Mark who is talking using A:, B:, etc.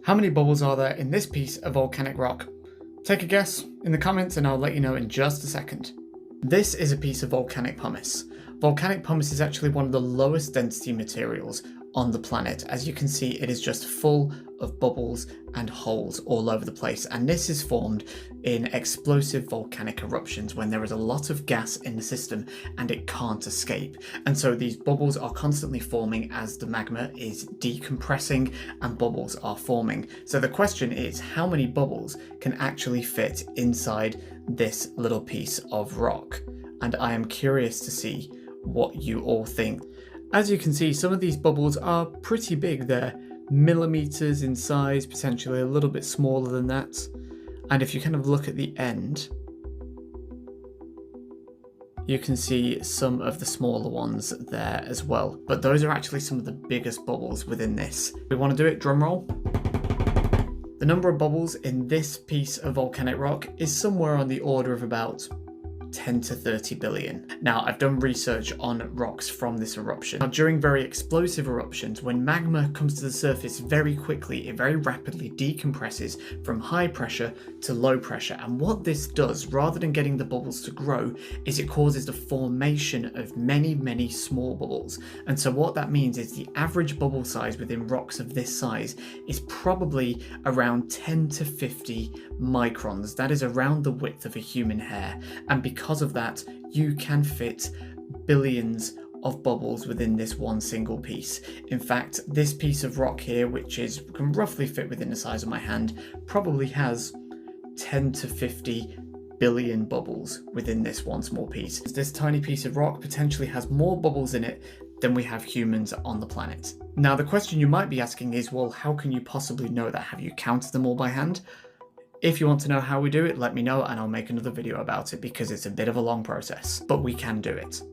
A: How many bubbles are there in this piece of volcanic rock? Take a guess in the comments and I'll let you know in just a second. This is a piece of volcanic pumice. Volcanic pumice is actually one of the lowest density materials on the planet. As you can see, it is just full of bubbles and holes all over the place, and this is formed in explosive volcanic eruptions when there is a lot of gas in the system and it can't escape. And so these bubbles are constantly forming as the magma is decompressing and bubbles are forming. So the question is, how many bubbles can actually fit inside this little piece of rock? And I am curious to see what you all think. As you can see, some of these bubbles are pretty big. They're millimeters in size, potentially a little bit smaller than that. And if you kind of look at the end, you can see some of the smaller ones there as well. But those are actually some of the biggest bubbles within this. We want to do it, drum roll. The number of bubbles in this piece of volcanic rock is somewhere on the order of about 10 to 30 billion. Now, I've done research on rocks from this eruption. Now, during very explosive eruptions, when magma comes to the surface very quickly, it very rapidly decompresses from high pressure to low pressure. And what this does, rather than getting the bubbles to grow, is it causes the formation of many, many small bubbles. And so what that means is the average bubble size within rocks of this size is probably around 10 to 50 microns. That is around the width of a human hair. And because of that, you can fit billions of bubbles within this one single piece. In fact, this piece of rock here, which can roughly fit within the size of my hand, probably has 10 to 50 billion bubbles within this one small piece. This tiny piece of rock potentially has more bubbles in it than we have humans on the planet. Now, the question you might be asking is, well, how can you possibly know that? Have you counted them all by hand? If you want to know how we do it, let me know and I'll make another video about it, because it's a bit of a long process, but we can do it.